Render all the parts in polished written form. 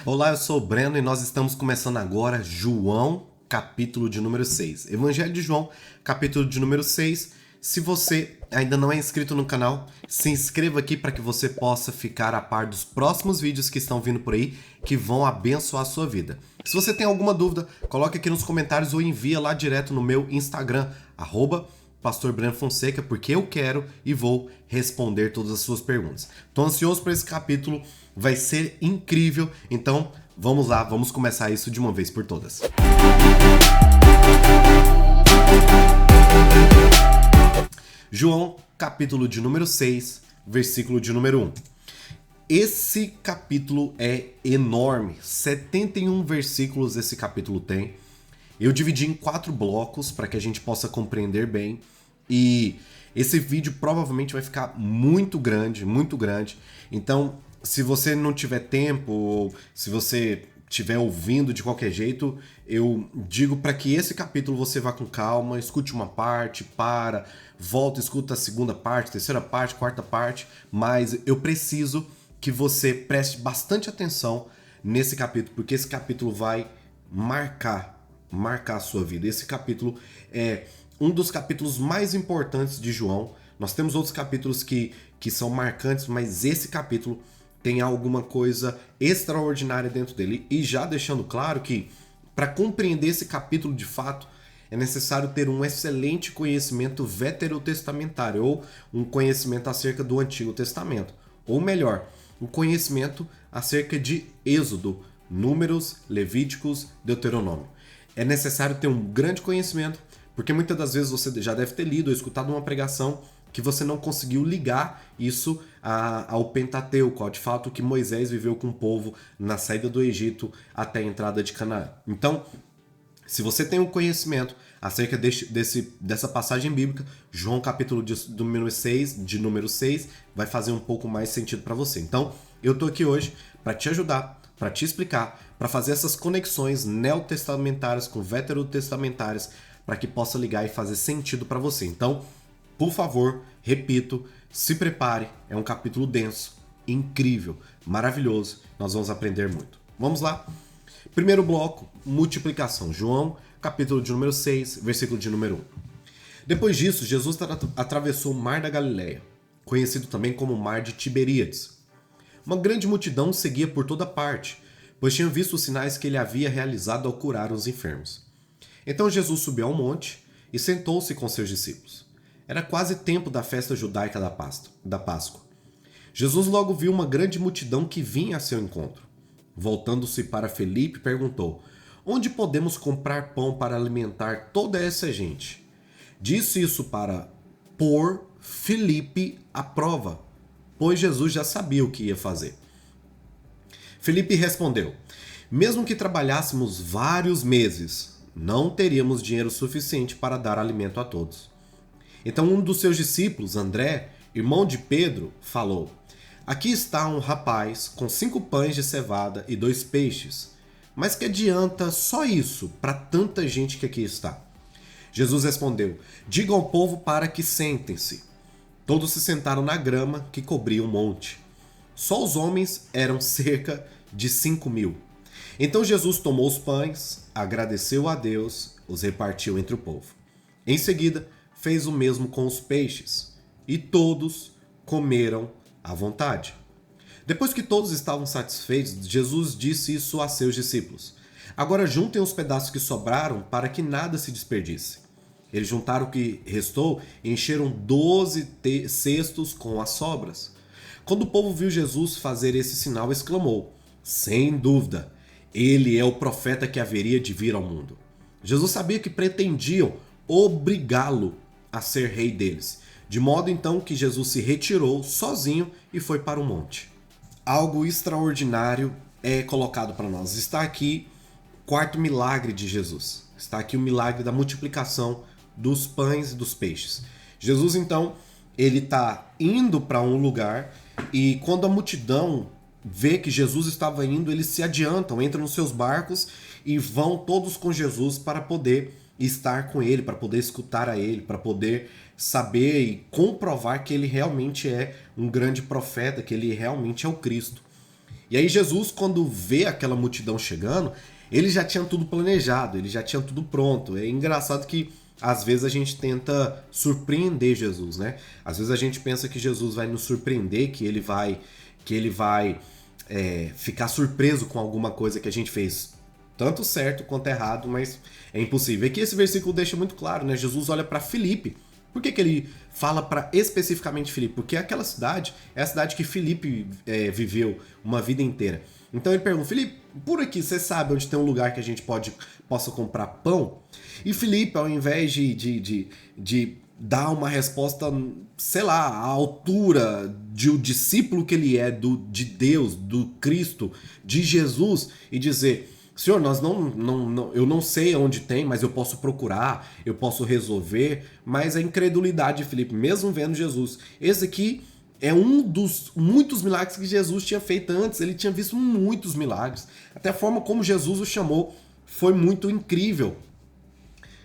Olá, eu sou o Breno e nós estamos começando agora João, capítulo de número 6. Evangelho de João, capítulo de número 6. Se você ainda não é inscrito no canal, se inscreva aqui para que você possa ficar a par dos próximos vídeos que estão vindo por aí, que vão abençoar a sua vida. Se você tem alguma dúvida, coloque aqui nos comentários ou envia lá direto no meu Instagram, Pastor Breno Fonseca, porque eu quero e vou responder todas as suas perguntas. Estou ansioso para esse capítulo, vai ser incrível, então vamos lá, vamos começar isso de uma vez por todas. João, capítulo de número 6, versículo de número 1. Esse capítulo é enorme, 71 versículos esse capítulo tem. Eu dividi em 4 blocos para que a gente possa compreender bem. E esse vídeo provavelmente vai ficar muito grande, muito grande. Então, se você não tiver tempo ou se você estiver ouvindo de qualquer jeito, eu digo para que esse capítulo você vá com calma, escute uma parte, volta, escuta a segunda parte, terceira parte, quarta parte. Mas eu preciso que você preste bastante atenção nesse capítulo, porque esse capítulo vai marcar a sua vida. Esse capítulo é um dos capítulos mais importantes de João. Nós temos outros capítulos que são marcantes, mas esse capítulo tem alguma coisa extraordinária dentro dele. E já deixando claro que para compreender esse capítulo de fato, é necessário ter um excelente conhecimento veterotestamentário, ou um conhecimento acerca do Antigo Testamento. Ou melhor, um conhecimento acerca de Êxodo, Números, Levíticos, Deuteronômio. É necessário ter um grande conhecimento, porque muitas das vezes você já deve ter lido ou escutado uma pregação que você não conseguiu ligar isso ao Pentateuco, ao de fato que Moisés viveu com o povo na saída do Egito até a entrada de Canaã. Então, se você tem um conhecimento acerca dessa passagem bíblica, João capítulo de número 6 vai fazer um pouco mais sentido para você. Então, eu estou aqui hoje para te ajudar, para te explicar, para fazer essas conexões neotestamentárias com veterotestamentárias, para que possa ligar e fazer sentido para você. Então, por favor, repito, se prepare, é um capítulo denso, incrível, maravilhoso, nós vamos aprender muito. Vamos lá? Primeiro bloco, multiplicação. João, capítulo de número 6, versículo de número 1. Depois disso, Jesus atravessou o Mar da Galileia, conhecido também como Mar de Tiberíades. Uma grande multidão o seguia por toda parte, pois tinham visto os sinais que ele havia realizado ao curar os enfermos. Então Jesus subiu ao monte e sentou-se com seus discípulos. Era quase tempo da festa judaica da Páscoa. Jesus logo viu uma grande multidão que vinha a seu encontro. Voltando-se para Felipe, perguntou: onde podemos comprar pão para alimentar toda essa gente? Disse isso para pôr Felipe à prova, pois Jesus já sabia o que ia fazer. Felipe respondeu: mesmo que trabalhássemos vários meses, não teríamos dinheiro suficiente para dar alimento a todos. Então um dos seus discípulos, André, irmão de Pedro, falou: aqui está um rapaz com 5 pães de cevada e 2 peixes. Mas que adianta só isso para tanta gente que aqui está? Jesus respondeu: diga ao povo para que sentem-se. Todos se sentaram na grama que cobria o monte. Só os homens eram cerca de 5.000. Então Jesus tomou os pães, agradeceu a Deus, os repartiu entre o povo. Em seguida, fez o mesmo com os peixes, e todos comeram à vontade. Depois que todos estavam satisfeitos, Jesus disse isso a seus discípulos: agora juntem os pedaços que sobraram para que nada se desperdice. Eles juntaram o que restou e encheram 12 cestos com as sobras. Quando o povo viu Jesus fazer esse sinal, exclamou: sem dúvida, ele é o profeta que haveria de vir ao mundo. Jesus sabia que pretendiam obrigá-lo a ser rei deles, de modo então que Jesus se retirou sozinho e foi para o monte. Algo extraordinário é colocado para nós. Está aqui o 4º milagre de Jesus. Está aqui o milagre da multiplicação dos pães e dos peixes. Jesus então, ele está indo para um lugar e quando a multidão vê que Jesus estava indo, eles se adiantam, entram nos seus barcos e vão todos com Jesus para poder estar com ele, para poder escutar a ele, para poder saber e comprovar que ele realmente é um grande profeta, que ele realmente é o Cristo. E aí Jesus, quando vê aquela multidão chegando, ele já tinha tudo planejado, ele já tinha tudo pronto. É engraçado que às vezes a gente tenta surpreender Jesus, né? Às vezes a gente pensa que Jesus vai nos surpreender, que ele vai ficar surpreso com alguma coisa que a gente fez, tanto certo quanto errado, mas é impossível. E aqui esse versículo deixa muito claro, né? Jesus olha para Filipe. Por que ele fala para especificamente Filipe? Porque aquela cidade é a cidade que Filipe viveu uma vida inteira. Então ele pergunta: Filipe, por aqui você sabe onde tem um lugar que a gente possa comprar pão? E Filipe, ao invés de dar uma resposta, sei lá, à altura de o discípulo que ele é, de Deus, do Cristo, de Jesus, e dizer: Senhor, eu não sei onde tem, mas eu posso procurar, eu posso resolver. Mas a incredulidade de Filipe, mesmo vendo Jesus, esse aqui é um dos muitos milagres que Jesus tinha feito antes. Ele tinha visto muitos milagres. Até a forma como Jesus o chamou foi muito incrível.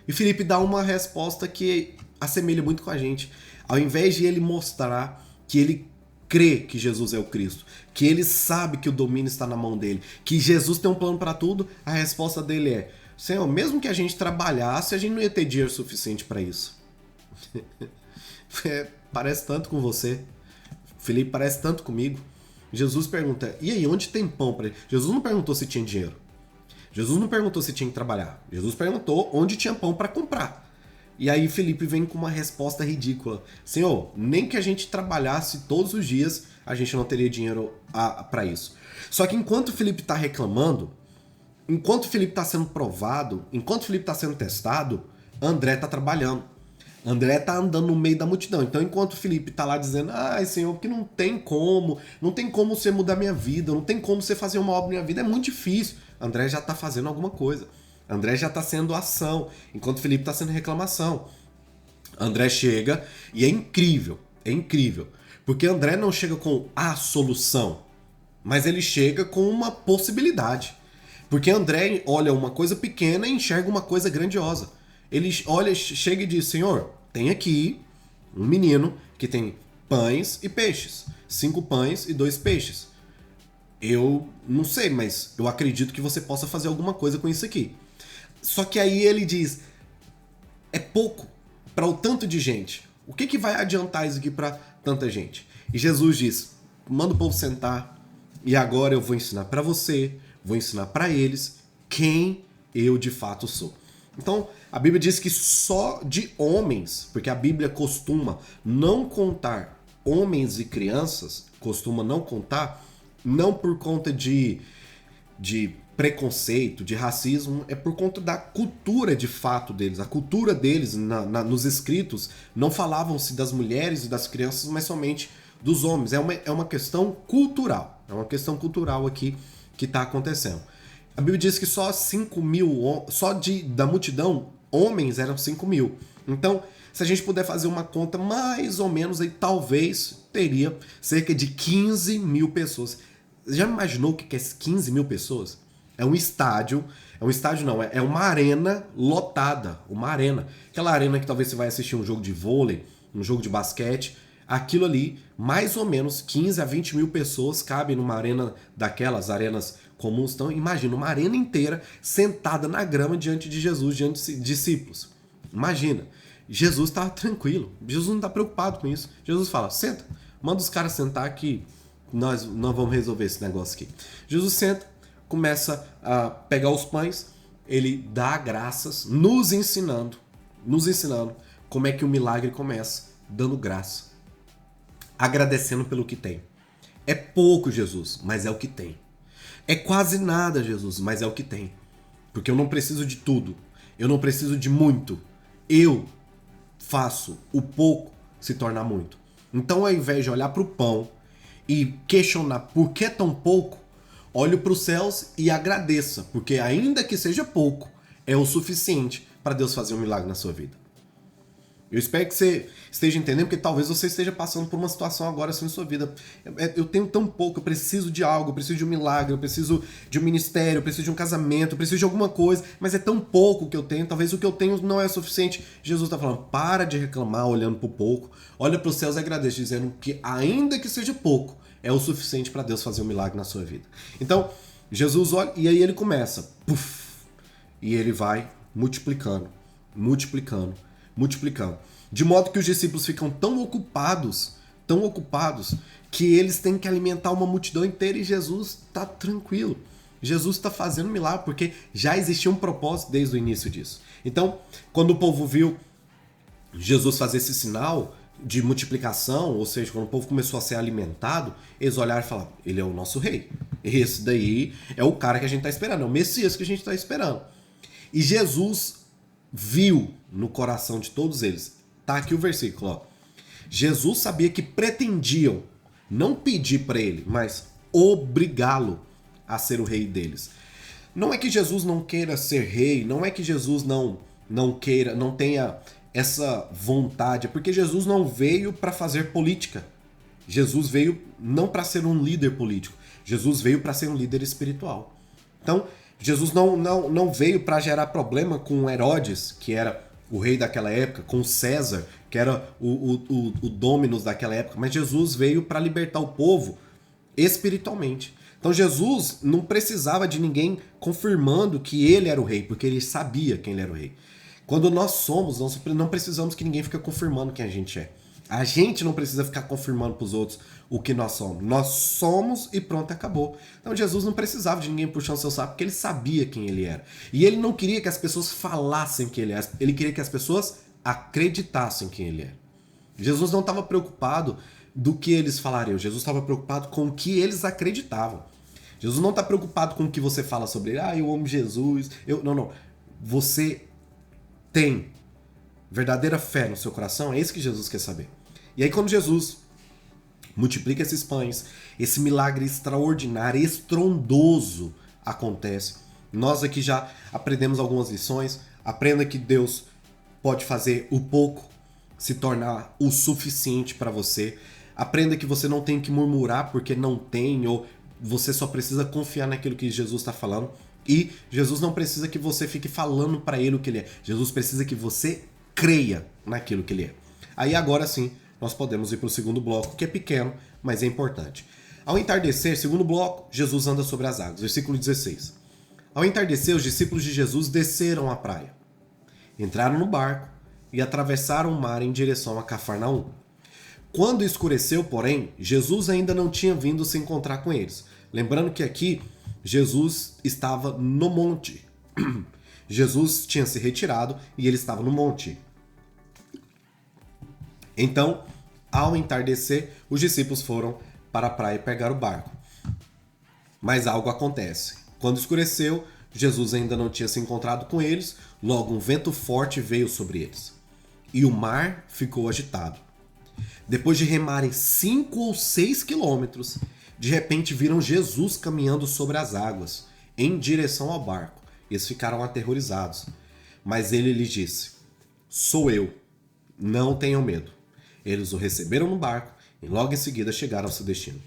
E Filipe dá uma resposta que assemelha muito com a gente. Ao invés de ele mostrar que ele crê que Jesus é o Cristo, que ele sabe que o domínio está na mão dele, que Jesus tem um plano para tudo, a resposta dele é: Senhor, mesmo que a gente trabalhasse, a gente não ia ter dinheiro suficiente para isso. Parece tanto com você. Felipe parece tanto comigo. Jesus pergunta: e aí, onde tem pão para ele? Jesus não perguntou se tinha dinheiro. Jesus não perguntou se tinha que trabalhar. Jesus perguntou onde tinha pão para comprar. E aí Felipe vem com uma resposta ridícula: Senhor, nem que a gente trabalhasse todos os dias, a gente não teria dinheiro para isso. Só que enquanto Felipe está reclamando, enquanto Felipe está sendo provado, enquanto Felipe está sendo testado, André está trabalhando. André está andando no meio da multidão. Então, enquanto Felipe está lá dizendo: ai, Senhor, que não tem como você mudar minha vida, não tem como você fazer uma obra na minha vida, é muito difícil. André já está fazendo alguma coisa. André já está sendo ação, enquanto Felipe está sendo reclamação. André chega e é incrível, porque André não chega com a solução, mas ele chega com uma possibilidade. Porque André olha uma coisa pequena e enxerga uma coisa grandiosa. Ele olha, chega e diz: Senhor, tem aqui um menino que tem pães e peixes. 5 pães e 2 peixes. Eu não sei, mas eu acredito que você possa fazer alguma coisa com isso aqui. Só que aí ele diz: é pouco para o tanto de gente. O que vai adiantar isso aqui para tanta gente? E Jesus diz: manda o povo sentar e agora eu vou ensinar para você, vou ensinar para eles quem eu de fato sou. Então, a Bíblia diz que só de homens, porque a Bíblia costuma não contar homens e crianças, costuma não contar, não por conta de preconceito, de racismo, é por conta da cultura de fato deles. A cultura deles, nos escritos, não falavam-se das mulheres e das crianças, mas somente dos homens. É uma questão cultural. É uma questão cultural aqui que está acontecendo. A Bíblia diz que só 5 mil, da multidão, homens eram 5 mil. Então, se a gente puder fazer uma conta mais ou menos, aí talvez teria cerca de 15 mil pessoas. Já imaginou o que é 15 mil pessoas? É um estádio não, é uma arena lotada, uma arena. Aquela arena que talvez você vai assistir um jogo de vôlei, um jogo de basquete. Aquilo ali, mais ou menos 15 a 20 mil pessoas cabem numa arena daquelas arenas comuns. Então, imagina uma arena inteira sentada na grama diante de Jesus, diante de discípulos. Imagina, Jesus está tranquilo, Jesus não está preocupado com isso. Jesus fala: senta, manda os caras sentar que nós vamos resolver esse negócio aqui. Jesus senta, começa a pegar os pães, ele dá graças, nos ensinando como é que o milagre começa, dando graça, agradecendo pelo que tem. É pouco, Jesus, mas é o que tem. É quase nada, Jesus, mas é o que tem. Porque eu não preciso de tudo, eu não preciso de muito, eu faço o pouco se tornar muito. Então, ao invés de olhar para o pão e questionar por que tão pouco, olhe para os céus e agradeça, porque ainda que seja pouco, é o suficiente para Deus fazer um milagre na sua vida. Eu espero que você esteja entendendo, porque talvez você esteja passando por uma situação agora assim na sua vida. Eu tenho tão pouco, eu preciso de algo, eu preciso de um milagre, eu preciso de um ministério, eu preciso de um casamento, eu preciso de alguma coisa, mas é tão pouco que eu tenho, talvez o que eu tenho não é suficiente. Jesus está falando: para de reclamar olhando para o pouco, olha para os céus e agradeça, dizendo que ainda que seja pouco, é o suficiente para Deus fazer um milagre na sua vida. Então, Jesus olha e aí ele começa, puff, e ele vai multiplicando, multiplicando, multiplicando. De modo que os discípulos ficam tão ocupados, que eles têm que alimentar uma multidão inteira e Jesus está tranquilo. Jesus está fazendo milagre porque já existia um propósito desde o início disso. Então, quando o povo viu Jesus fazer esse sinal de multiplicação, ou seja, quando o povo começou a ser alimentado, eles olharam e falaram, ele é o nosso rei. Esse daí é o cara que a gente está esperando, é o Messias que a gente está esperando. E Jesus viu no coração de todos eles. Tá aqui o versículo, ó. Jesus sabia que pretendiam não pedir para ele, mas obrigá-lo a ser o rei deles. Não é que Jesus não queira ser rei, não é que Jesus não tenha essa vontade, é porque Jesus não veio para fazer política. Jesus veio não para ser um líder político, Jesus veio para ser um líder espiritual. Então, Jesus não veio para gerar problema com Herodes, que era o rei daquela época, com César, que era o Dominus daquela época, mas Jesus veio para libertar o povo espiritualmente. Então Jesus não precisava de ninguém confirmando que ele era o rei, porque ele sabia quem ele era o rei. Quando nós somos, nós não precisamos que ninguém fique confirmando quem a gente é. A gente não precisa ficar confirmando para os outros o que nós somos. Nós somos e pronto, acabou. Então Jesus não precisava de ninguém puxando seu saco, porque ele sabia quem ele era. E ele não queria que as pessoas falassem quem ele era, ele queria que as pessoas acreditassem quem ele era. Jesus não estava preocupado do que eles falariam, Jesus estava preocupado com o que eles acreditavam. Jesus não está preocupado com o que você fala sobre ele. Ah, eu amo Jesus. Não. Você tem verdadeira fé no seu coração? É isso que Jesus quer saber. E aí quando Jesus multiplica esses pães, esse milagre extraordinário, estrondoso acontece. Nós aqui já aprendemos algumas lições. Aprenda que Deus pode fazer o pouco se tornar o suficiente para você. Aprenda que você não tem que murmurar porque não tem, ou você só precisa confiar naquilo que Jesus está falando. E Jesus não precisa que você fique falando para ele o que ele é. Jesus precisa que você creia naquilo que ele é. Aí agora sim, nós podemos ir para o segundo bloco, que é pequeno, mas é importante. Ao entardecer, segundo bloco, Jesus anda sobre as águas. Versículo 16. Ao entardecer, os discípulos de Jesus desceram à praia. Entraram no barco e atravessaram o mar em direção a Cafarnaum. Quando escureceu, porém, Jesus ainda não tinha vindo se encontrar com eles. Lembrando que aqui, Jesus estava no monte. Jesus tinha se retirado e ele estava no monte. Então, ao entardecer, os discípulos foram para a praia pegar o barco. Mas algo acontece. Quando escureceu, Jesus ainda não tinha se encontrado com eles, logo um vento forte veio sobre eles. E o mar ficou agitado. Depois de remarem 5 ou 6 quilômetros, de repente viram Jesus caminhando sobre as águas, em direção ao barco. Eles ficaram aterrorizados. Mas ele lhes disse, sou eu, não tenham medo. Eles o receberam no barco e logo em seguida chegaram ao seu destino.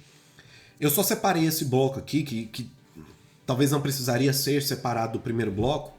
Eu só separei esse bloco aqui, que talvez não precisaria ser separado do primeiro bloco,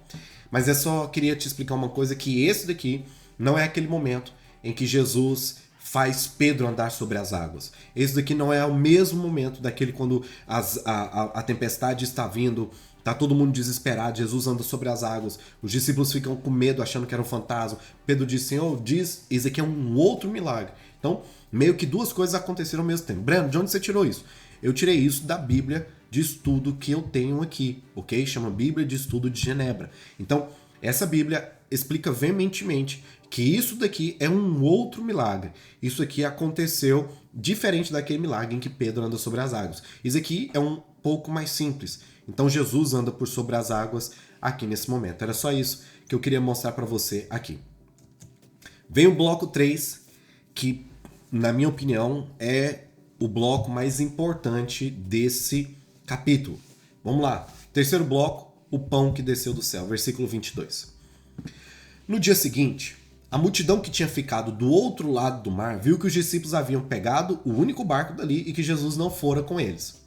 mas eu só queria te explicar uma coisa, que esse daqui não é aquele momento em que Jesus faz Pedro andar sobre as águas. Esse daqui não é o mesmo momento daquele quando a tempestade está vindo, tá todo mundo desesperado, Jesus anda sobre as águas, os discípulos ficam com medo, achando que era um fantasma. Pedro diz, Senhor, isso aqui é um outro milagre. Então, meio que duas coisas aconteceram ao mesmo tempo. Breno, de onde você tirou isso? Eu tirei isso da Bíblia de estudo que eu tenho aqui, ok? Chama Bíblia de Estudo de Genebra. Então, essa Bíblia explica veementemente que isso daqui é um outro milagre. Isso aqui aconteceu diferente daquele milagre em que Pedro anda sobre as águas. Isso aqui é um pouco mais simples. Então Jesus anda por sobre as águas aqui nesse momento. Era só isso que eu queria mostrar para você aqui. Vem o bloco 3, que na minha opinião é o bloco mais importante desse capítulo. Vamos lá. Terceiro bloco, o pão que desceu do céu, versículo 22. No dia seguinte, a multidão que tinha ficado do outro lado do mar viu que os discípulos haviam pegado o único barco dali e que Jesus não fora com eles.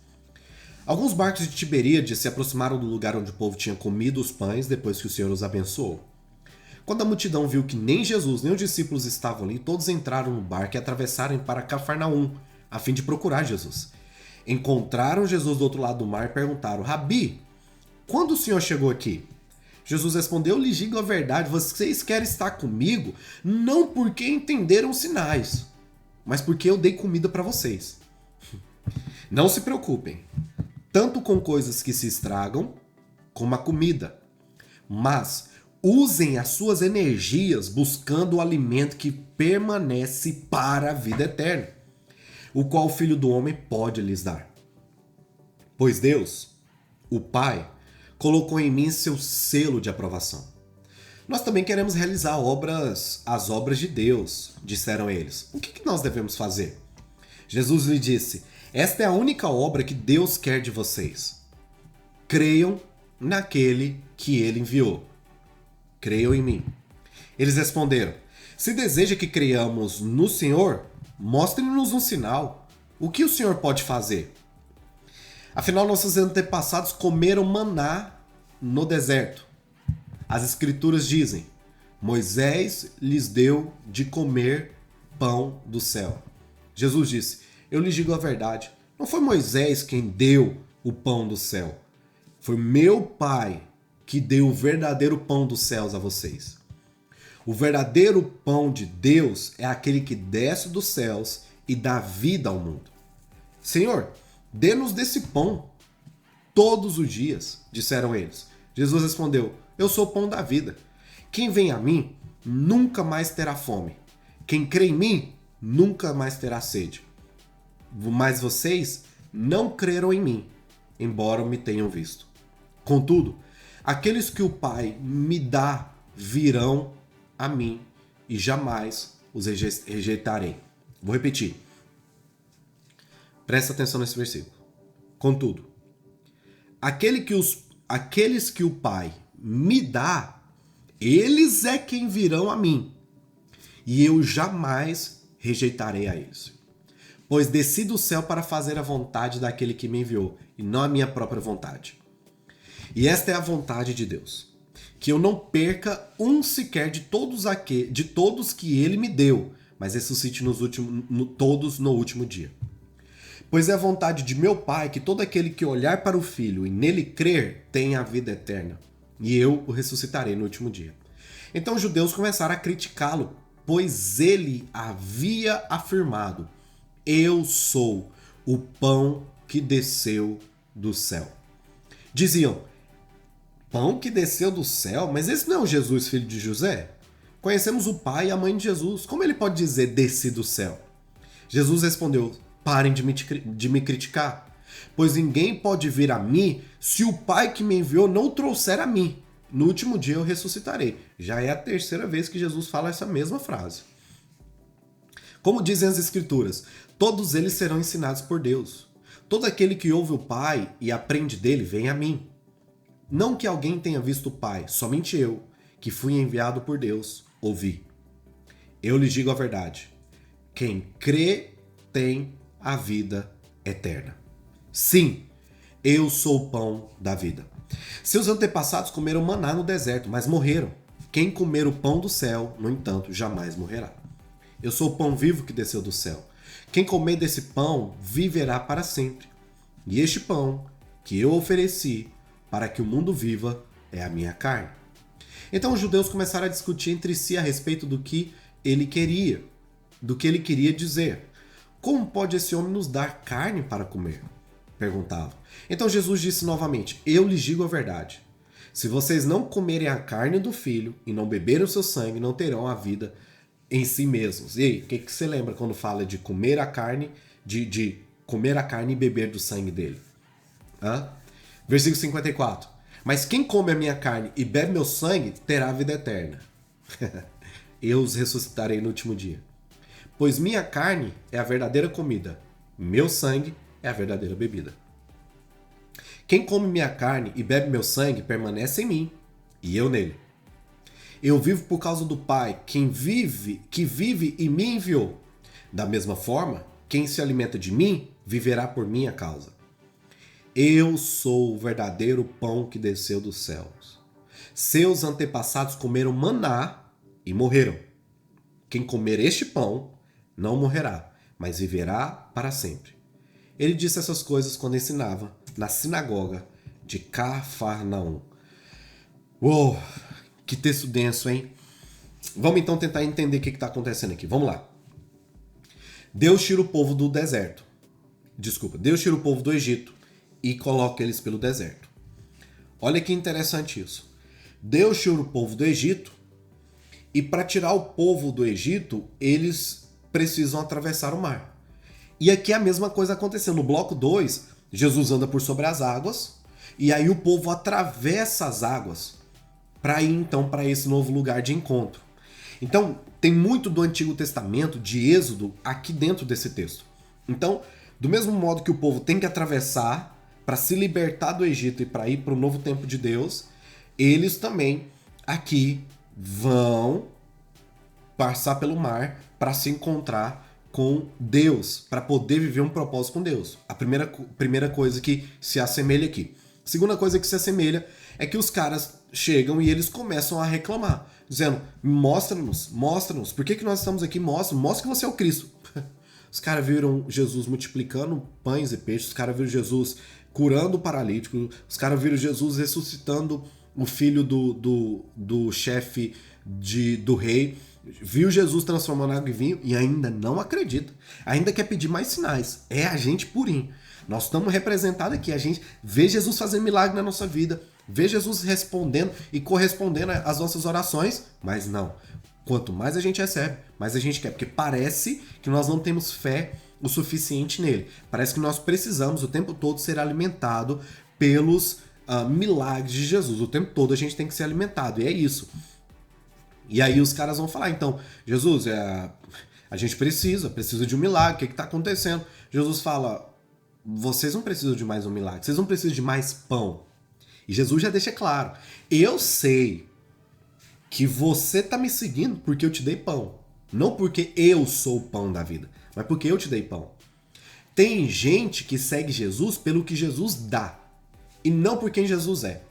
Alguns barcos de Tiberíades se aproximaram do lugar onde o povo tinha comido os pães depois que o Senhor os abençoou. Quando a multidão viu que nem Jesus nem os discípulos estavam ali, todos entraram no barco e atravessaram para Cafarnaum, a fim de procurar Jesus. encontraram Jesus do outro lado do mar e perguntaram: Rabi, quando o senhor chegou aqui? Jesus respondeu: eu lhes digo a verdade, vocês querem estar comigo não porque entenderam os sinais, mas porque eu dei comida para vocês. Não se preocupem, tanto com coisas que se estragam, como a comida, mas usem as suas energias buscando o alimento que permanece para a vida eterna, o qual o Filho do Homem pode lhes dar. Pois Deus, o Pai, colocou em mim seu selo de aprovação. Nós também queremos realizar as obras de Deus, disseram eles. O que nós devemos fazer? Jesus lhe disse: esta é a única obra que Deus quer de vocês. Creiam naquele que ele enviou. Creiam em mim. Eles responderam: se deseja que creiamos no Senhor, mostre-nos um sinal. O que o Senhor pode fazer? Afinal, nossos antepassados comeram maná no deserto. As escrituras dizem: Moisés lhes deu de comer pão do céu. Jesus disse: eu lhes digo a verdade, não foi Moisés quem deu o pão do céu. Foi meu Pai que deu o verdadeiro pão dos céus a vocês. O verdadeiro pão de Deus é aquele que desce dos céus e dá vida ao mundo. Senhor, dê-nos desse pão todos os dias, disseram eles. Jesus respondeu: eu sou o pão da vida. Quem vem a mim nunca mais terá fome. Quem crê em mim nunca mais terá sede. Mas vocês não creram em mim, embora me tenham visto. Contudo, aqueles que o Pai me dá virão a mim e jamais os rejeitarei. Vou repetir. Presta atenção nesse versículo. Contudo, aqueles que o Pai me dá, eles é quem virão a mim, e eu jamais rejeitarei a eles. Pois desci do céu para fazer a vontade daquele que me enviou, e não a minha própria vontade. E esta é a vontade de Deus, que eu não perca um sequer de todos que ele me deu, mas ressuscite todos no último dia. Pois é a vontade de meu Pai que todo aquele que olhar para o Filho e nele crer tenha a vida eterna, e eu o ressuscitarei no último dia. Então os judeus começaram a criticá-lo, pois ele havia afirmado: eu sou o pão que desceu do céu. Diziam: pão que desceu do céu? Mas esse não é o Jesus, filho de José? Conhecemos o pai e a mãe de Jesus. Como ele pode dizer desci do céu? Jesus respondeu: parem de me criticar, pois ninguém pode vir a mim se o Pai que me enviou não o trouxer a mim. No último dia eu ressuscitarei. Já é a terceira vez que Jesus fala essa mesma frase. Como dizem as Escrituras, todos eles serão ensinados por Deus. Todo aquele que ouve o Pai e aprende dele vem a mim. Não que alguém tenha visto o Pai, somente eu, que fui enviado por Deus, ouvi. Eu lhes digo a verdade. Quem crê tem a vida eterna. Sim, eu sou o pão da vida. Seus antepassados comeram maná no deserto, mas morreram. Quem comer o pão do céu, no entanto, jamais morrerá. Eu sou o pão vivo que desceu do céu. Quem comer desse pão viverá para sempre. E este pão que eu ofereci para que o mundo viva é a minha carne. Então os judeus começaram a discutir entre si a respeito do que ele queria dizer. Como pode esse homem nos dar carne para comer? Perguntavam. Então Jesus disse novamente: eu lhes digo a verdade. Se vocês não comerem a carne do Filho e não beberem o seu sangue, não terão a vida em si mesmos. E aí, o que você lembra quando fala de comer a carne, de comer a carne e beber do sangue dele? Versículo 54. Mas quem come a minha carne e bebe meu sangue terá a vida eterna. Eu os ressuscitarei no último dia. Pois minha carne é a verdadeira comida, meu sangue é a verdadeira bebida. Quem come minha carne e bebe meu sangue permanece em mim, e eu nele. Eu vivo por causa do Pai, que vive e me enviou. Da mesma forma, quem se alimenta de mim, viverá por minha causa. Eu sou o verdadeiro pão que desceu dos céus. Seus antepassados comeram maná e morreram. Quem comer este pão não morrerá, mas viverá para sempre. Ele disse essas coisas quando ensinava na sinagoga de Cafarnaum. Uou, que texto denso, hein? Vamos então tentar entender o que está acontecendo aqui. Vamos lá. Deus tira o povo do deserto. Deus tira o povo do Egito e coloca eles pelo deserto. Olha que interessante isso. Deus tira o povo do Egito e para tirar o povo do Egito, eles precisam atravessar o mar. E aqui a mesma coisa aconteceu. No bloco 2, Jesus anda por sobre as águas e aí o povo atravessa as águas para ir então para esse novo lugar de encontro. Então, tem muito do Antigo Testamento, de Êxodo, aqui dentro desse texto. Então, do mesmo modo que o povo tem que atravessar para se libertar do Egito e para ir para o novo tempo de Deus, eles também aqui vão passar pelo mar para se encontrar com Deus, para poder viver um propósito com Deus. A primeira coisa que se assemelha aqui. A segunda coisa que se assemelha é que os caras chegam e eles começam a reclamar, dizendo, mostra-nos, por que nós estamos aqui? Mostra que você é o Cristo. Os caras viram Jesus multiplicando pães e peixes, os caras viram Jesus curando o paralítico, os caras viram Jesus ressuscitando o filho do chefe do rei, viu Jesus transformando água em vinho e ainda não acredita, ainda quer pedir mais sinais. É a gente purinho. Nós estamos representados aqui, a gente vê Jesus fazendo milagre na nossa vida, vê Jesus respondendo e correspondendo às nossas orações, mas não. Quanto mais a gente recebe, mais a gente quer, porque parece que nós não temos fé o suficiente nele. Parece que nós precisamos o tempo todo ser alimentado pelos milagres de Jesus. O tempo todo a gente tem que ser alimentado, e é isso. E aí os caras vão falar, então, Jesus, a gente precisa de um milagre, o que está acontecendo? Jesus fala, vocês não precisam de mais um milagre, vocês não precisam de mais pão. E Jesus já deixa claro, eu sei que você está me seguindo porque eu te dei pão. Não porque eu sou o pão da vida, mas porque eu te dei pão. Tem gente que segue Jesus pelo que Jesus dá, e não por quem Jesus é.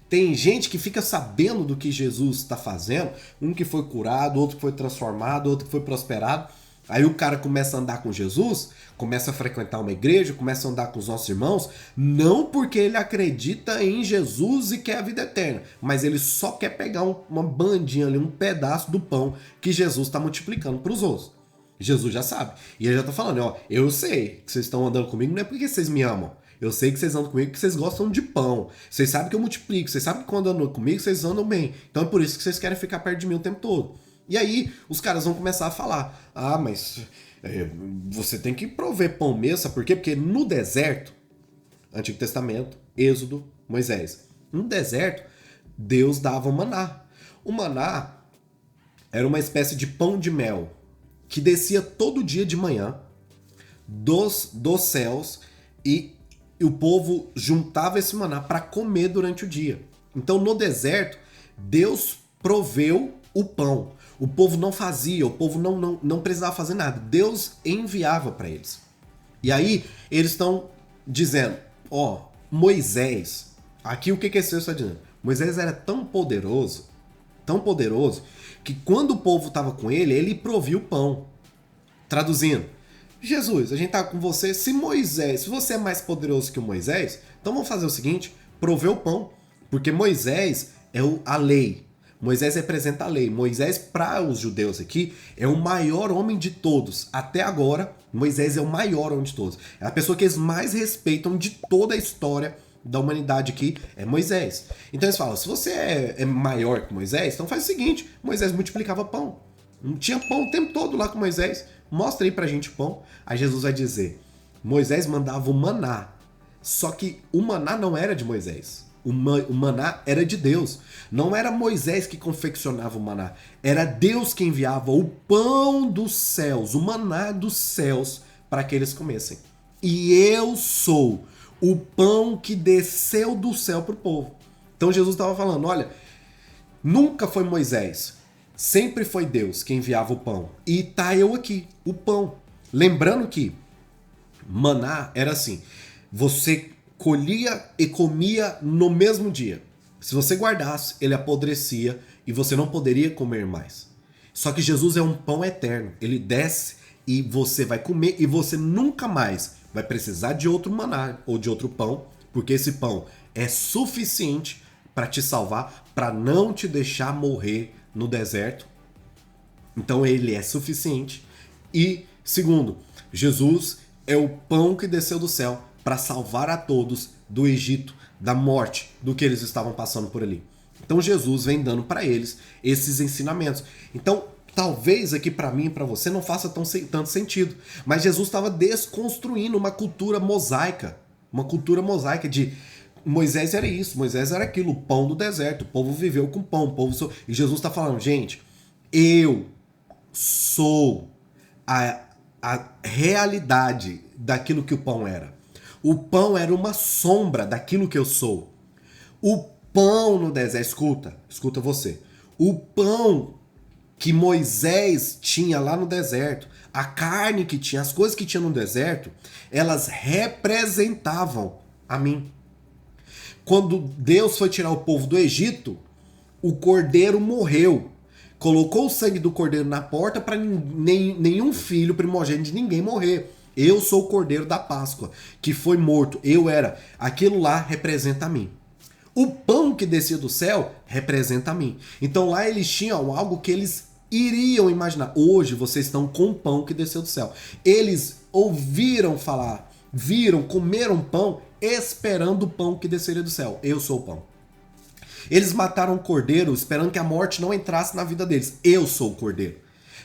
Tem gente que fica sabendo do que Jesus está fazendo, um que foi curado, outro que foi transformado, outro que foi prosperado. Aí o cara começa a andar com Jesus, começa a frequentar uma igreja, começa a andar com os nossos irmãos, não porque ele acredita em Jesus e quer a vida eterna, mas ele só quer pegar uma bandinha ali, um pedaço do pão que Jesus está multiplicando para os outros. Jesus já sabe. E ele já está falando, ó, eu sei que vocês estão andando comigo, não é porque vocês me amam. Eu sei que vocês andam comigo porque vocês gostam de pão. Vocês sabem que eu multiplico. Vocês sabem que quando andam comigo, vocês andam bem. Então é por isso que vocês querem ficar perto de mim o tempo todo. E aí, os caras vão começar a falar. Ah, mas você tem que prover pão mesmo. Sabe por quê? Porque no deserto, Antigo Testamento, Êxodo, Moisés. No deserto, Deus dava o maná. O maná era uma espécie de pão de mel que descia todo dia de manhã dos céus e o povo juntava esse maná para comer durante o dia. Então, no deserto, Deus proveu o pão. O povo não fazia, o povo não precisava fazer nada. Deus enviava para eles. E aí, eles estão dizendo, ó, Moisés, aqui o que esse texto está dizendo? Moisés era tão poderoso, que quando o povo estava com ele, ele provia o pão. Traduzindo, Jesus, a gente tá com você, se você é mais poderoso que o Moisés, então vamos fazer o seguinte, prover o pão, porque Moisés é a lei, Moisés representa a lei, Moisés para os judeus aqui é o maior homem de todos, até agora Moisés é o maior homem de todos, é a pessoa que eles mais respeitam de toda a história da humanidade aqui, é Moisés. Então eles falam, se você é maior que Moisés, então faz o seguinte, Moisés multiplicava pão, não tinha pão o tempo todo lá com Moisés, mostra aí pra gente o pão. Aí Jesus vai dizer, Moisés mandava o maná, só que o maná não era de Moisés, o maná era de Deus, não era Moisés que confeccionava o maná, era Deus que enviava o pão dos céus, o maná dos céus para que eles comessem. E eu sou o pão que desceu do céu pro povo. Então Jesus estava falando, olha, nunca foi Moisés, sempre foi Deus que enviava o pão. E tá eu aqui, o pão. Lembrando que maná era assim, você colhia e comia no mesmo dia. Se você guardasse, ele apodrecia e você não poderia comer mais. Só que Jesus é um pão eterno. Ele desce e você vai comer e você nunca mais vai precisar de outro maná ou de outro pão, porque esse pão é suficiente para te salvar, para não te deixar morrer no deserto. Então ele é suficiente. E segundo, Jesus é o pão que desceu do céu para salvar a todos do Egito, da morte, do que eles estavam passando por ali. Então Jesus vem dando para eles esses ensinamentos. Então, talvez aqui para mim e para você não faça tanto sentido, mas Jesus estava desconstruindo uma cultura mosaica de Moisés era isso, Moisés era aquilo, o pão do deserto, o povo viveu com pão, e Jesus está falando, gente, eu sou a realidade daquilo que o pão era. O pão era uma sombra daquilo que eu sou. O pão no deserto, escuta você. O pão que Moisés tinha lá no deserto, a carne que tinha, as coisas que tinha no deserto, elas representavam a mim. Quando Deus foi tirar o povo do Egito, o cordeiro morreu. Colocou o sangue do cordeiro na porta para nenhum filho primogênito de ninguém morrer. Eu sou o cordeiro da Páscoa, que foi morto. Eu era. Aquilo lá representa a mim. O pão que descia do céu representa a mim. Então lá eles tinham algo que eles iriam imaginar. Hoje vocês estão com o pão que desceu do céu. Eles ouviram falar, viram, comeram pão, esperando o pão que desceria do céu. Eu sou o pão. Eles mataram o cordeiro esperando que a morte não entrasse na vida deles. Eu sou o cordeiro.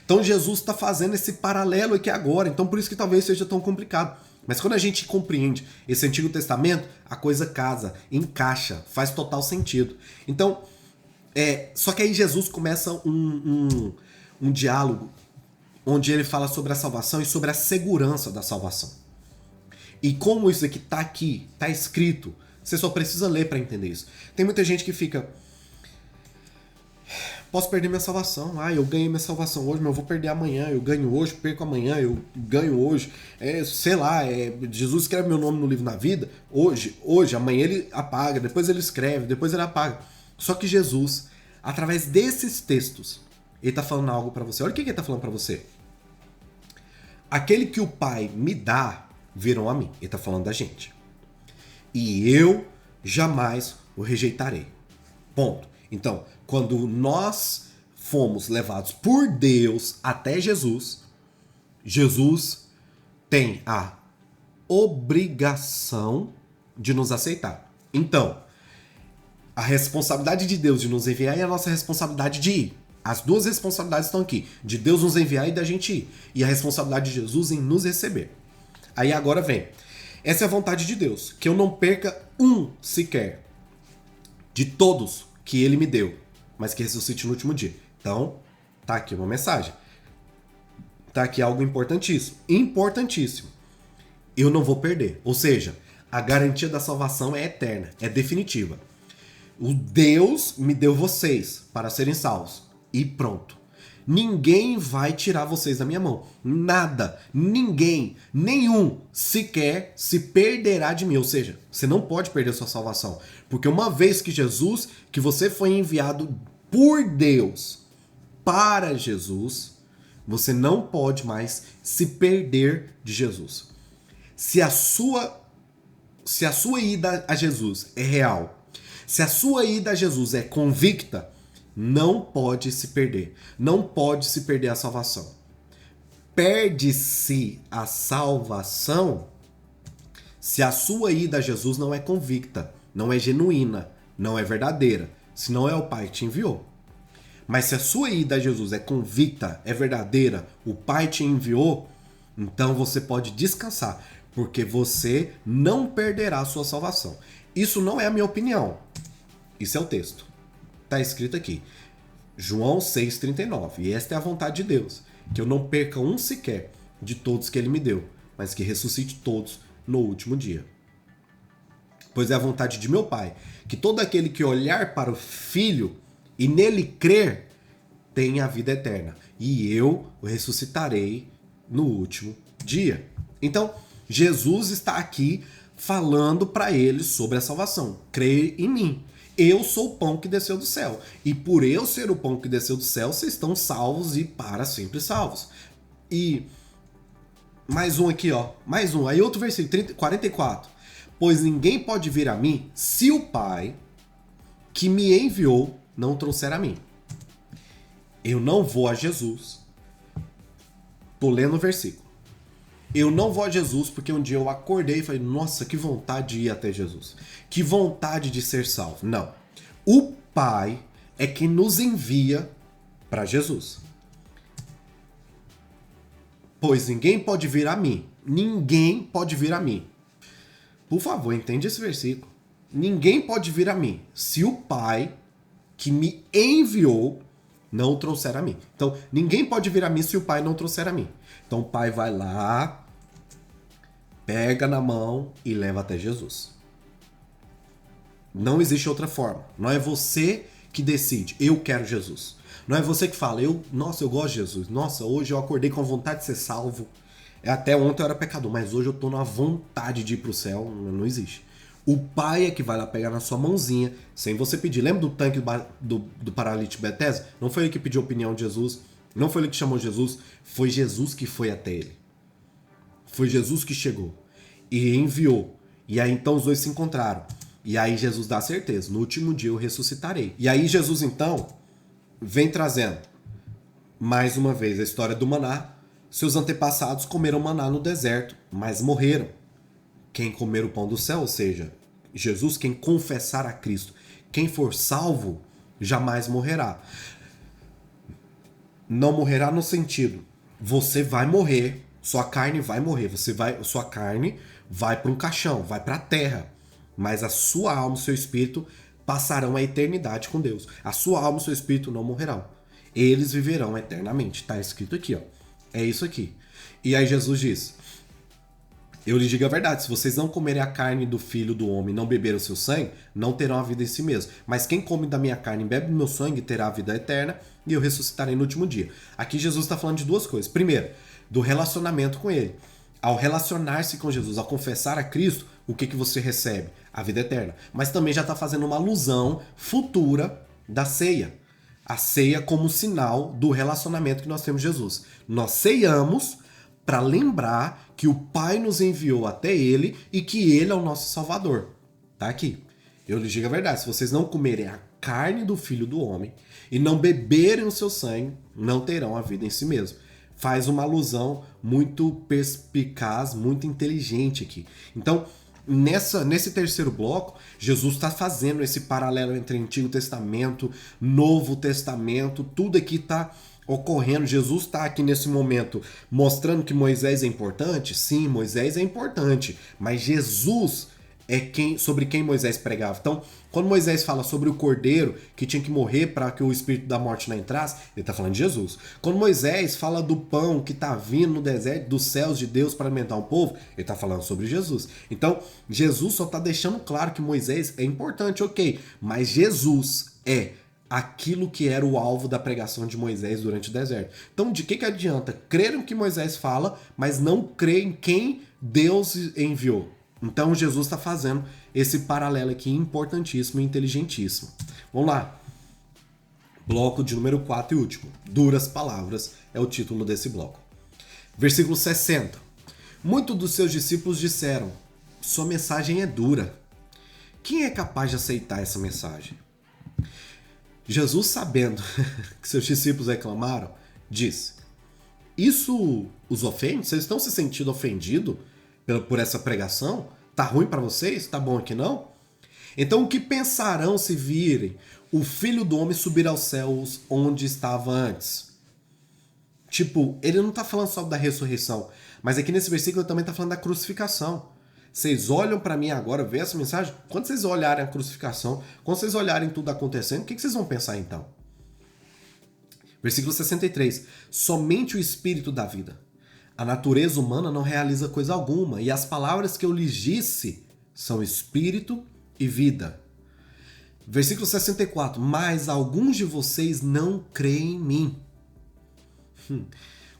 Então Jesus está fazendo esse paralelo aqui agora. Então por isso que talvez seja tão complicado. Mas quando a gente compreende esse Antigo Testamento, a coisa casa, encaixa, faz total sentido. Então, só que aí Jesus começa um diálogo onde ele fala sobre a salvação e sobre a segurança da salvação. E como isso aqui está escrito, você só precisa ler para entender isso. Tem muita gente que fica... Posso perder minha salvação. Eu ganhei minha salvação hoje, mas eu vou perder amanhã. Eu ganho hoje, perco amanhã, eu ganho hoje. Jesus escreve meu nome no livro da vida. Hoje, amanhã ele apaga, depois ele escreve, depois ele apaga. Só que Jesus, através desses textos, ele está falando algo para você. Olha o que ele está falando para você. Aquele que o Pai me dá, viram a mim. Ele está falando da gente. E eu jamais o rejeitarei. Ponto. Então, quando nós fomos levados por Deus até Jesus, Jesus tem a obrigação de nos aceitar. Então, a responsabilidade de Deus de nos enviar é a nossa responsabilidade de ir. As duas responsabilidades estão aqui, de Deus nos enviar e da gente ir. E a responsabilidade de Jesus em nos receber. Aí agora vem. Essa é a vontade de Deus, que eu não perca um sequer de todos que ele me deu, mas que ressuscite no último dia. Então, tá aqui uma mensagem. Tá aqui algo importantíssimo. Importantíssimo. Eu não vou perder. Ou seja, a garantia da salvação é eterna, é definitiva. O Deus me deu vocês para serem salvos. E pronto. Ninguém vai tirar vocês da minha mão. Nada, ninguém, nenhum sequer se perderá de mim. Ou seja, você não pode perder sua salvação. Porque uma vez que você foi enviado por Deus para Jesus, você não pode mais se perder de Jesus. Se a sua ida a Jesus é real, se a sua ida a Jesus é convicta, não pode se perder. Não pode se perder a salvação. Perde-se a salvação se a sua ida a Jesus não é convicta, não é genuína, não é verdadeira. Senão é o Pai que te enviou. Mas se a sua ida a Jesus é convicta, é verdadeira, o Pai te enviou, então você pode descansar, porque você não perderá a sua salvação. Isso não é a minha opinião. Isso é o texto. Está escrito aqui. João 6,39. E esta é a vontade de Deus. Que eu não perca um sequer de todos que ele me deu, mas que ressuscite todos no último dia. Pois é a vontade de meu Pai, que todo aquele que olhar para o Filho e nele crer, tenha a vida eterna. E eu o ressuscitarei no último dia. Então, Jesus está aqui falando para eles sobre a salvação. Creia em mim. Eu sou o pão que desceu do céu. E por eu ser o pão que desceu do céu, vocês estão salvos e para sempre salvos. E Mais um aqui, ó. Mais um. Aí outro versículo, 44. Pois ninguém pode vir a mim se o Pai que me enviou não trouxer a mim. Eu não vou a Jesus. Tô lendo o versículo. Eu não vou a Jesus porque um dia eu acordei e falei, nossa, que vontade de ir até Jesus. Que vontade de ser salvo. Não. O Pai é quem nos envia para Jesus. Pois ninguém pode vir a mim. Ninguém pode vir a mim. Por favor, entende esse versículo. Ninguém pode vir a mim se o Pai que me enviou não trouxer a mim. Então, ninguém pode vir a mim se o Pai não trouxer a mim. Então, o Pai vai lá, pega na mão e leva até Jesus. Não existe outra forma. Não é você que decide, eu quero Jesus. Não é você que fala, nossa, eu gosto de Jesus. Nossa, hoje eu acordei com vontade de ser salvo. Até ontem eu era pecador, mas hoje eu tô na vontade de ir pro céu. Não existe. O Pai é que vai lá pegar na sua mãozinha, sem você pedir. Lembra do tanque do paralítico Betesda? Não foi ele que pediu a opinião de Jesus. Não foi ele que chamou Jesus. Foi Jesus que foi até ele. Foi Jesus que chegou. E enviou. E aí então os dois se encontraram. E aí Jesus dá a certeza. No último dia eu ressuscitarei. E aí Jesus então vem trazendo mais uma vez a história do maná. Seus antepassados comeram maná no deserto, mas morreram. Quem comer o pão do céu, ou seja, Jesus, quem confessar a Cristo, quem for salvo, jamais morrerá. Não morrerá no sentido, você vai morrer, sua carne vai morrer, sua carne vai para um caixão, vai para a terra, mas a sua alma e o seu espírito passarão a eternidade com Deus. A sua alma e o seu espírito não morrerão. Eles viverão eternamente. Está escrito aqui, ó. É isso aqui. E aí Jesus diz, eu lhes digo a verdade, se vocês não comerem a carne do Filho do Homem e não beberem o seu sangue, não terão a vida em si mesmo. Mas quem come da minha carne e bebe do meu sangue terá a vida eterna e eu ressuscitarei no último dia. Aqui Jesus está falando de duas coisas. Primeiro, do relacionamento com ele. Ao relacionar-se com Jesus, ao confessar a Cristo, o que você recebe? A vida eterna. Mas também já está fazendo uma alusão futura da ceia. A ceia como sinal do relacionamento que nós temos com Jesus. Nós ceiamos para lembrar que o Pai nos enviou até Ele e que Ele é o nosso Salvador. Tá aqui. Eu lhes digo a verdade, se vocês não comerem a carne do Filho do Homem e não beberem o seu sangue, não terão a vida em si mesmo. Faz uma alusão muito perspicaz, muito inteligente aqui. Então, nesse terceiro bloco, Jesus está fazendo esse paralelo entre Antigo Testamento, Novo Testamento, tudo aqui está ocorrendo. Jesus está aqui nesse momento mostrando que Moisés é importante. Sim, Moisés é importante, mas Jesus é sobre quem Moisés pregava. Então, quando Moisés fala sobre o cordeiro que tinha que morrer para que o espírito da morte não entrasse, ele está falando de Jesus. Quando Moisés fala do pão que está vindo no deserto dos céus de Deus para alimentar o povo, ele está falando sobre Jesus. Então, Jesus só está deixando claro que Moisés é importante, ok, mas Jesus é aquilo que era o alvo da pregação de Moisés durante o deserto. Então, de que adianta crer no que Moisés fala, mas não crer em quem Deus enviou? Então, Jesus está fazendo esse paralelo aqui importantíssimo e inteligentíssimo. Vamos lá. Bloco de número 4 e último. Duras palavras é o título desse bloco. Versículo 60. Muitos dos seus discípulos disseram, sua mensagem é dura. Quem é capaz de aceitar essa mensagem? Jesus, sabendo que seus discípulos reclamaram, disse, isso os ofende? Vocês estão se sentindo ofendidos por essa pregação? Tá ruim para vocês? Tá bom aqui não? Então o que pensarão se virem o Filho do Homem subir aos céus onde estava antes? Tipo, ele não tá falando só da ressurreição, mas aqui nesse versículo ele também tá falando da crucificação. Vocês olham para mim agora, vê essa mensagem? Quando vocês olharem a crucificação, quando vocês olharem tudo acontecendo, o que vocês vão pensar então? Versículo 63. Somente o Espírito dá vida. A natureza humana não realiza coisa alguma, e as palavras que eu lhes disse são espírito e vida. Versículo 64. Mas alguns de vocês não creem em mim.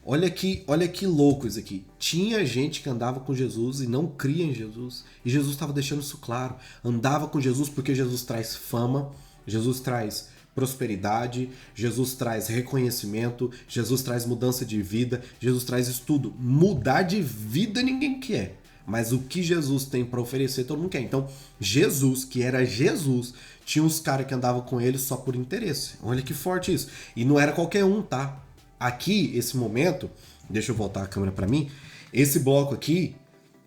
Olha que louco isso aqui. Tinha gente que andava com Jesus e não cria em Jesus. E Jesus estava deixando isso claro. Andava com Jesus porque Jesus traz fama, Jesus traz prosperidade, Jesus traz reconhecimento, Jesus traz mudança de vida, Jesus traz isso tudo. Mudar de vida ninguém quer, mas o que Jesus tem para oferecer todo mundo quer. Então, Jesus, que era Jesus, tinha uns caras que andavam com ele só por interesse. Olha que forte isso. E não era qualquer um, tá? Aqui, esse momento, deixa eu voltar a câmera para mim, esse bloco aqui,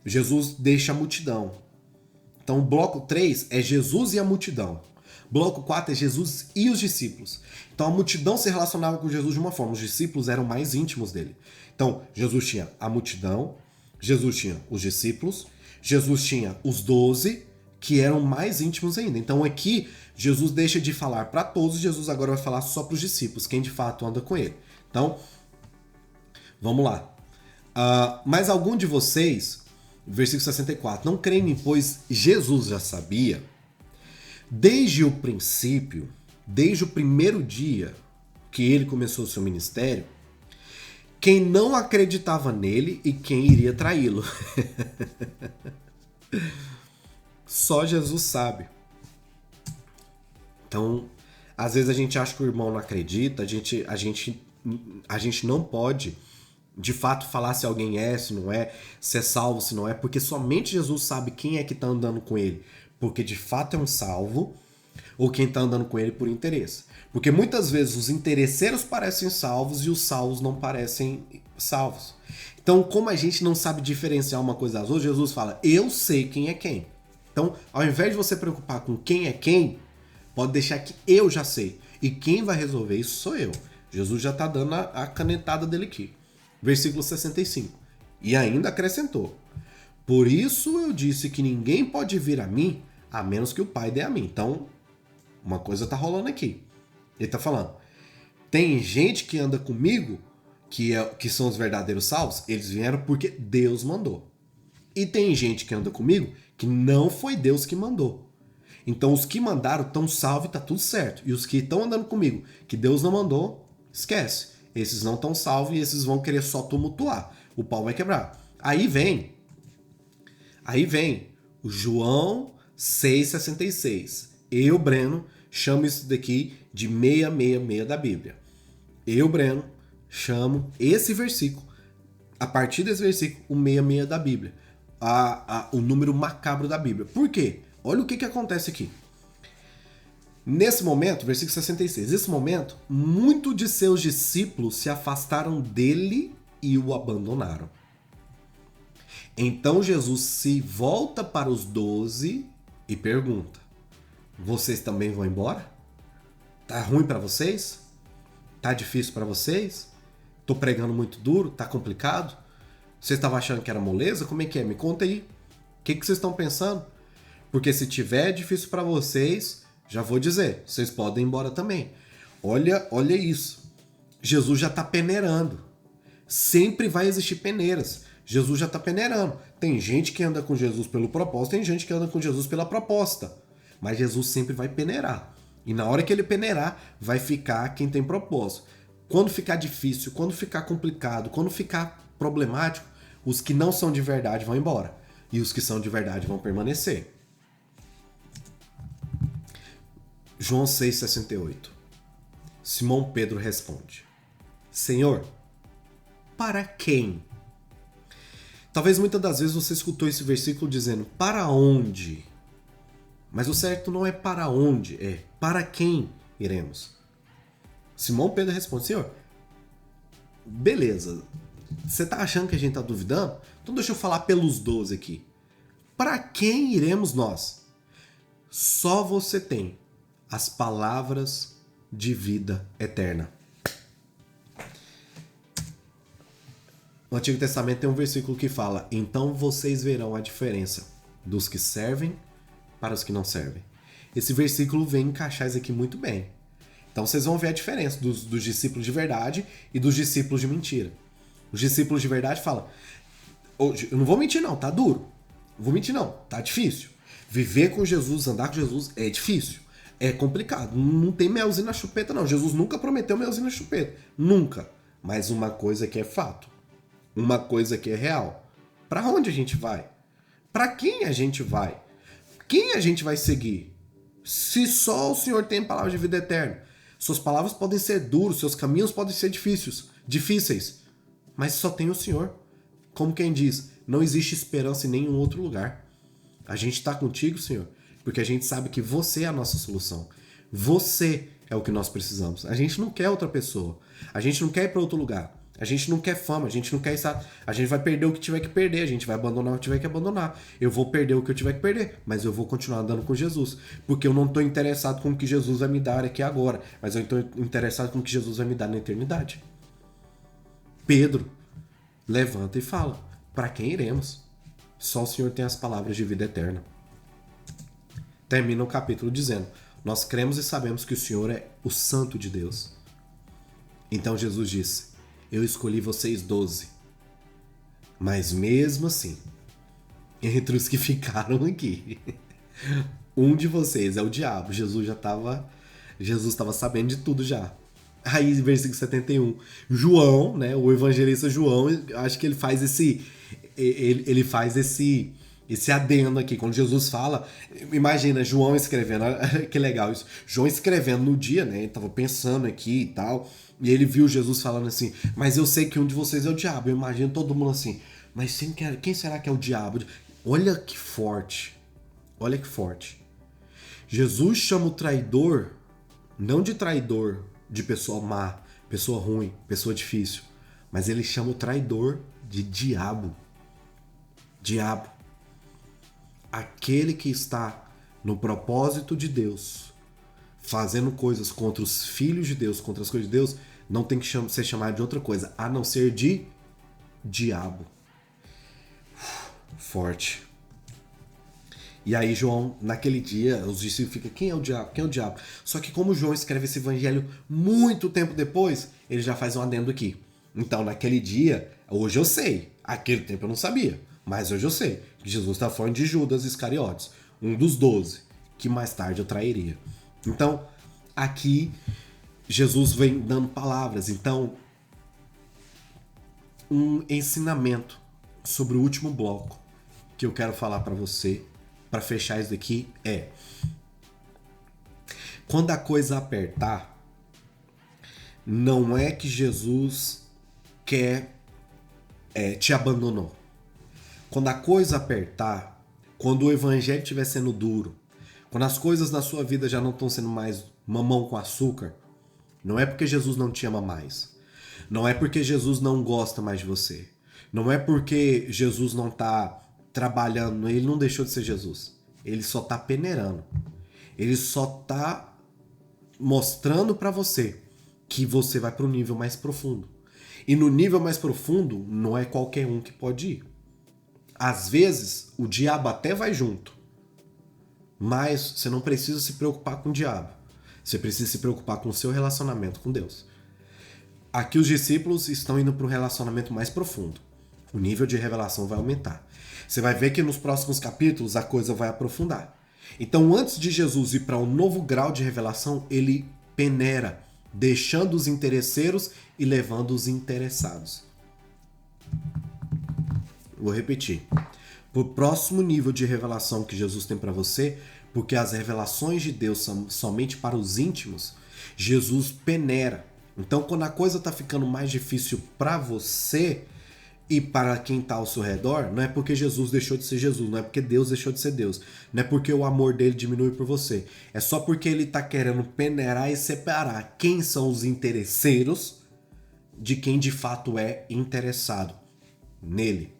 Jesus deixa a multidão. Então, o bloco 3 é Jesus e a multidão. Bloco 4 é Jesus e os discípulos. Então, a multidão se relacionava com Jesus de uma forma. Os discípulos eram mais íntimos dele. Então, Jesus tinha a multidão, Jesus tinha os discípulos, Jesus tinha os 12, que eram mais íntimos ainda. Então, aqui, Jesus deixa de falar para todos, Jesus agora vai falar só para os discípulos, quem de fato anda com ele. Então, vamos lá. Mas algum de vocês, versículo 64, não creem em mim, pois Jesus já sabia, desde o princípio, desde o primeiro dia que ele começou o seu ministério, quem não acreditava nele e quem iria traí-lo. Só Jesus sabe. Então, às vezes a gente acha que o irmão não acredita, a gente não pode, de fato, falar se alguém é, se não é, se é salvo, se não é, porque somente Jesus sabe quem é que está andando com ele, porque de fato é um salvo, ou quem está andando com ele por interesse. Porque muitas vezes os interesseiros parecem salvos e os salvos não parecem salvos. Então, como a gente não sabe diferenciar uma coisa das outras, Jesus fala, eu sei quem é quem. Então, ao invés de você preocupar com quem é quem, pode deixar que eu já sei. E quem vai resolver isso sou eu. Jesus já está dando a canetada dele aqui. Versículo 65. E ainda acrescentou, por isso eu disse que ninguém pode vir a mim, a menos que o Pai dê a mim. Então, uma coisa está rolando aqui. Ele está falando, tem gente que anda comigo, que são os verdadeiros salvos, eles vieram porque Deus mandou. E tem gente que anda comigo que não foi Deus que mandou. Então os que mandaram estão salvos e tá tudo certo. E os que estão andando comigo, que Deus não mandou, esquece. Esses não estão salvos e esses vão querer só tumultuar. O pau vai quebrar. Aí vem o João 6,66. Eu, Breno, chamo isso daqui de 666 da Bíblia. Eu, Breno, chamo esse versículo, a partir desse versículo, o 66 da Bíblia. O número macabro da Bíblia. Por quê? Olha o que acontece aqui. Nesse momento, versículo 66, nesse momento, muitos de seus discípulos se afastaram dele e o abandonaram. Então Jesus se volta para os 12 e pergunta, vocês também vão embora? Tá ruim para vocês? Tá difícil para vocês? Tô pregando muito duro? Tá complicado? Vocês estavam achando que era moleza? Como é que é? Me conta aí. O que vocês estão pensando? Porque se tiver difícil para vocês, já vou dizer, vocês podem ir embora também. Olha isso. Jesus já está peneirando. Sempre vai existir peneiras. Jesus já está peneirando. Tem gente que anda com Jesus pelo propósito, tem gente que anda com Jesus pela proposta. Mas Jesus sempre vai peneirar. E na hora que ele peneirar, vai ficar quem tem propósito. Quando ficar difícil, quando ficar complicado, quando ficar problemático, os que não são de verdade vão embora. E os que são de verdade vão permanecer. João 6,68. Simão Pedro responde, Senhor, para quem? Talvez muitas das vezes você escutou esse versículo dizendo, para onde? Mas o certo não é para onde, é para quem iremos. Simão Pedro responde, Senhor, beleza, você está achando que a gente está duvidando? Então deixa eu falar pelos 12 aqui. Para quem iremos nós? Só você tem as palavras de vida eterna. No Antigo Testamento tem um versículo que fala, então vocês verão a diferença dos que servem para os que não servem. Esse versículo vem encaixar isso aqui muito bem. Então vocês vão ver a diferença dos discípulos de verdade e dos discípulos de mentira. Os discípulos de verdade falam, eu não vou mentir não, tá duro. Não vou mentir não, tá difícil. Viver com Jesus, andar com Jesus é difícil. É complicado. Não tem melzinho na chupeta não. Jesus nunca prometeu melzinho na chupeta. Nunca. Mas uma coisa que é fato. Uma coisa que é real. Para onde a gente vai? Para quem a gente vai? Quem a gente vai seguir? Se só o Senhor tem palavra de vida eterna. Suas palavras podem ser duras, seus caminhos podem ser difíceis, mas só tem o Senhor. Como quem diz, não existe esperança em nenhum outro lugar. A gente está contigo, Senhor, porque a gente sabe que você é a nossa solução. Você é o que nós precisamos. A gente não quer outra pessoa. A gente não quer ir para outro lugar. A gente não quer fama, a gente não quer estar. A gente vai perder o que tiver que perder, a gente vai abandonar o que tiver que abandonar. Eu vou perder o que eu tiver que perder, mas eu vou continuar andando com Jesus. Porque eu não estou interessado com o que Jesus vai me dar aqui agora, mas eu estou interessado com o que Jesus vai me dar na eternidade. Pedro levanta e fala: para quem iremos? Só o Senhor tem as palavras de vida eterna. Termina o capítulo dizendo: nós cremos e sabemos que o Senhor é o Santo de Deus. Então Jesus disse: eu escolhi vocês 12. Mas mesmo assim, entre os que ficaram aqui, um de vocês é o diabo. Jesus estava sabendo de tudo já. Aí, versículo 71. João, né, o evangelista João, acho que ele faz esse adendo aqui. Quando Jesus fala, imagina João escrevendo, que legal isso. João escrevendo no dia, né, ele tava pensando aqui e tal, e ele viu Jesus falando assim: mas eu sei que um de vocês é o diabo. Eu imagino todo mundo assim: mas quem será que é o diabo? Olha que forte. Olha que forte. Jesus chama o traidor, não de traidor de pessoa má, pessoa ruim, pessoa difícil, mas ele chama o traidor de diabo. Diabo. Aquele que está no propósito de Deus, fazendo coisas contra os filhos de Deus, contra as coisas de Deus, não tem que ser chamado de outra coisa, a não ser de diabo. Forte. E aí João, naquele dia, os discípulos ficam: quem é o diabo? Quem é o diabo? Só que como João escreve esse evangelho muito tempo depois, ele já faz um adendo aqui. Então, naquele dia, hoje eu sei. Aquele tempo eu não sabia, mas hoje eu sei que Jesus está falando de Judas Iscariotes, um dos 12, que mais tarde eu trairia. Então, aqui, Jesus vem dando palavras. Então, um ensinamento sobre o último bloco que eu quero falar para você, para fechar isso daqui, é: quando a coisa apertar, não é que Jesus te abandonou. Quando a coisa apertar, quando o evangelho estiver sendo duro, quando as coisas na sua vida já não estão sendo mais mamão com açúcar, não é porque Jesus não te ama mais. Não é porque Jesus não gosta mais de você. Não é porque Jesus não está trabalhando, ele não deixou de ser Jesus. Ele só está peneirando. Ele só está mostrando para você que você vai para um nível mais profundo. E no nível mais profundo, não é qualquer um que pode ir. Às vezes, o diabo até vai junto. Mas você não precisa se preocupar com o diabo. Você precisa se preocupar com o seu relacionamento com Deus. Aqui os discípulos estão indo para um relacionamento mais profundo. O nível de revelação vai aumentar. Você vai ver que nos próximos capítulos a coisa vai aprofundar. Então, antes de Jesus ir para um novo grau de revelação, ele peneira, deixando os interesseiros e levando os interessados. Vou repetir. Para o próximo nível de revelação que Jesus tem para você, porque as revelações de Deus são somente para os íntimos, Jesus peneira. Então, quando a coisa está ficando mais difícil para você e para quem está ao seu redor, não é porque Jesus deixou de ser Jesus, não é porque Deus deixou de ser Deus, não é porque o amor dele diminui por você, é só porque ele está querendo peneirar e separar quem são os interesseiros de quem de fato é interessado nele.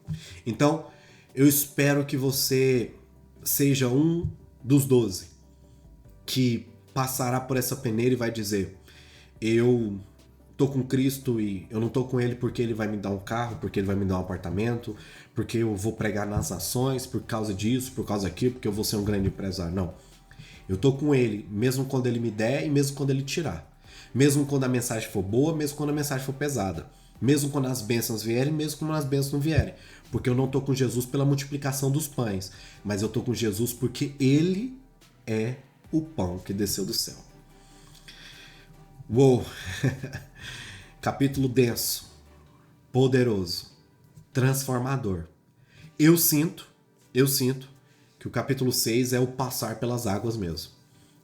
Então, eu espero que você seja um dos 12 que passará por essa peneira e vai dizer: eu tô com Cristo e eu não tô com ele porque ele vai me dar um carro, porque ele vai me dar um apartamento, porque eu vou pregar nas nações por causa disso, por causa daquilo, porque eu vou ser um grande empresário. Não. Eu tô com ele, mesmo quando ele me der e mesmo quando ele tirar. Mesmo quando a mensagem for boa, mesmo quando a mensagem for pesada. Mesmo quando as bênçãos vierem, mesmo quando as bênçãos não vierem. Porque eu não tô com Jesus pela multiplicação dos pães, mas eu tô com Jesus porque ele é o pão que desceu do céu. Uou! Capítulo denso, poderoso, transformador. Eu sinto que o capítulo 6 é o passar pelas águas mesmo.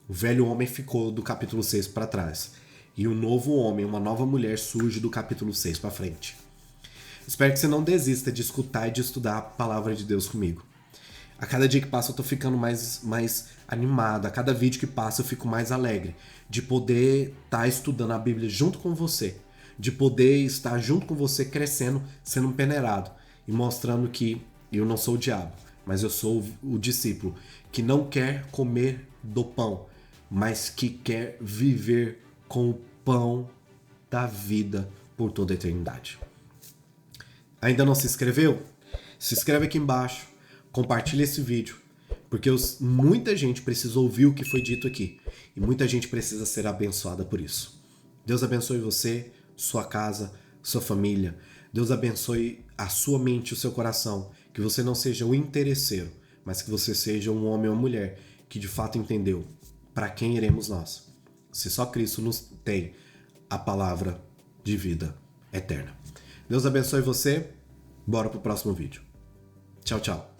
O velho homem ficou do capítulo 6 para trás. E um novo homem, uma nova mulher surge do capítulo 6 para frente. Espero que você não desista de escutar e de estudar a palavra de Deus comigo. A cada dia que passa eu tô ficando mais animado. A cada vídeo que passa eu fico mais alegre. De poder estar estudando a Bíblia junto com você. De poder estar junto com você crescendo, sendo peneirado. E mostrando que eu não sou o diabo, mas eu sou o discípulo. Que não quer comer do pão, mas que quer viver com o pão da vida por toda a eternidade. Ainda não se inscreveu? Se inscreve aqui embaixo. Compartilha esse vídeo, porque muita gente precisa ouvir o que foi dito aqui e muita gente precisa ser abençoada por isso. Deus abençoe você, sua casa, sua família. Deus abençoe a sua mente e o seu coração. Que você não seja um interesseiro, mas que você seja um homem ou mulher que de fato entendeu para quem iremos nós. Se só Cristo nos tem a palavra de vida eterna. Deus abençoe você. Bora pro próximo vídeo. Tchau, tchau.